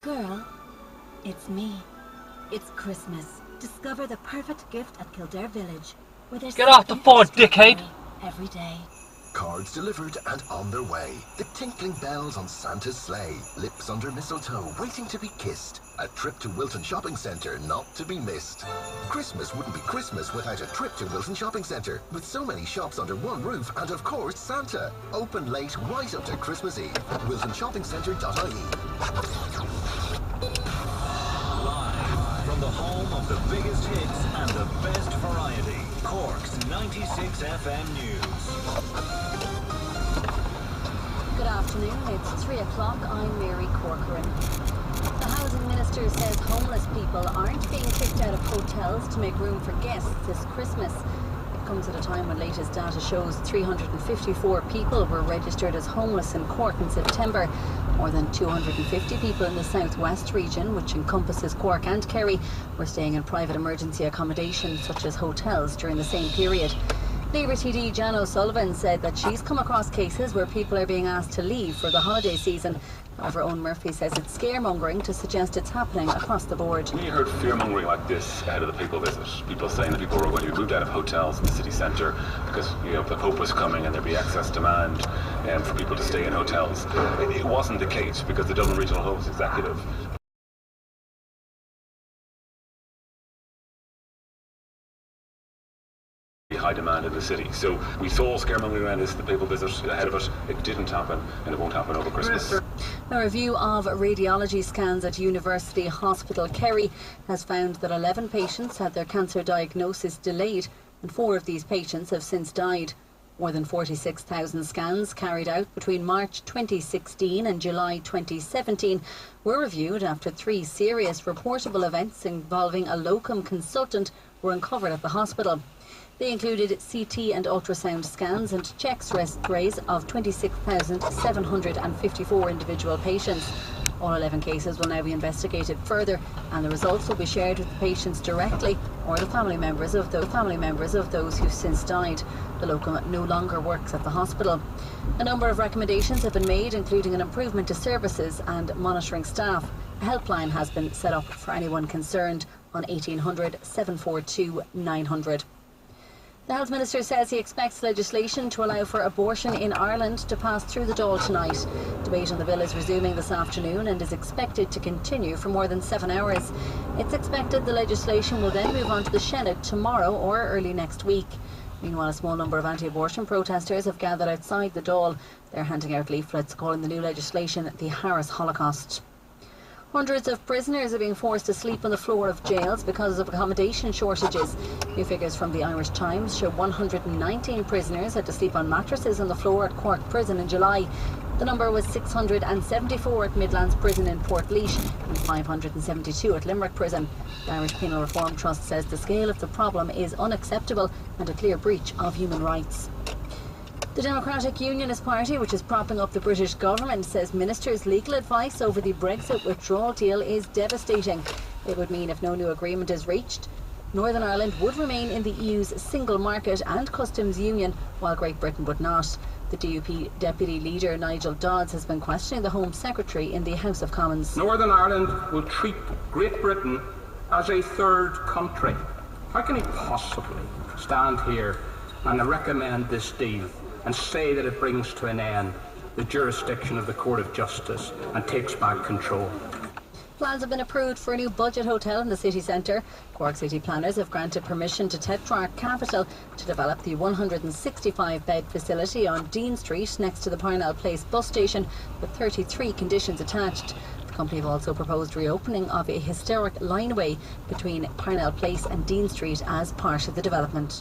Girl, it's me. It's Christmas. Discover the perfect gift at Kildare Village, where there's Get off the phone, dickhead! Every day. Cards delivered and on their way. The tinkling bells on Santa's sleigh. Lips under mistletoe, waiting to be kissed. A trip to Wilton Shopping Centre, not to be missed. Christmas wouldn't be Christmas without a trip to Wilton Shopping Centre. With so many shops under one roof and, of course, Santa. Open late right up to Christmas Eve. WiltonShoppingCentre.ie. Live from the home of the biggest hits and the best variety. Cork's 96 FM News. Good afternoon, it's 3 o'clock. I'm Mary Corcoran. The Housing Minister says homeless people aren't being kicked out of hotels to make room for guests this Christmas. It comes at a time when latest data shows 354 people were registered as homeless in Cork in September. More than 250 people in the southwest region, which encompasses Cork and Kerry, were staying in private emergency accommodation such as hotels during the same period. Labour TD Jan O'Sullivan said that she's come across cases where people are being asked to leave for the holiday season. However, Owen Murphy says it's scaremongering to suggest it's happening across the board. We heard fearmongering like this ahead of the People visit. People saying that people were going to be moved out of hotels in the city centre because the Pope was coming and there'd be excess demand for people to stay in hotels. It wasn't the case because the Dublin Regional Homes Executive high demand in the city. So we saw scaremongering around this, the Papal visit ahead of it. It didn't happen and it won't happen over Christmas. A review of radiology scans at University Hospital Kerry has found that 11 patients had their cancer diagnosis delayed and 4 of these patients have since died. More than 46,000 scans carried out between March 2016 and July 2017 were reviewed after 3 serious reportable events involving a locum consultant were uncovered at the hospital. They included CT and ultrasound scans and checks rays of 26,754 individual patients. All 11 cases will now be investigated further and the results will be shared with the patients directly or the family members of those who've since died. The locum no longer works at the hospital. A number of recommendations have been made, including an improvement to services and monitoring staff. A helpline has been set up for anyone concerned on 1800 742 900. The Health Minister says he expects legislation to allow for abortion in Ireland to pass through the Dáil tonight. Debate on the bill is resuming this afternoon and is expected to continue for more than 7 hours. It's expected the legislation will then move on to the Senate tomorrow or early next week. Meanwhile, a small number of anti-abortion protesters have gathered outside the Dáil. They're handing out leaflets calling the new legislation the Harris Holocaust. Hundreds of prisoners are being forced to sleep on the floor of jails because of accommodation shortages. New figures from the Irish Times show 119 prisoners had to sleep on mattresses on the floor at Cork Prison in July. The number was 674 at Midlands Prison in Portlaoise and 572 at Limerick Prison. The Irish Penal Reform Trust says the scale of the problem is unacceptable and a clear breach of human rights. The Democratic Unionist Party, which is propping up the British government, says ministers' legal advice over the Brexit withdrawal deal is devastating. It would mean if no new agreement is reached, Northern Ireland would remain in the EU's single market and customs union, while Great Britain would not. The DUP Deputy Leader Nigel Dodds has been questioning the Home Secretary in the House of Commons. Northern Ireland will treat Great Britain as a third country. How can he possibly stand here and recommend this deal and say that it brings to an end the jurisdiction of the Court of Justice and takes back control? Plans have been approved for a new budget hotel in the city centre. Cork City planners have granted permission to Tetrarch Capital to develop the 165-bed facility on Dean Street next to the Parnell Place bus station with 33 conditions attached. The company have also proposed reopening of a historic lineway between Parnell Place and Dean Street as part of the development.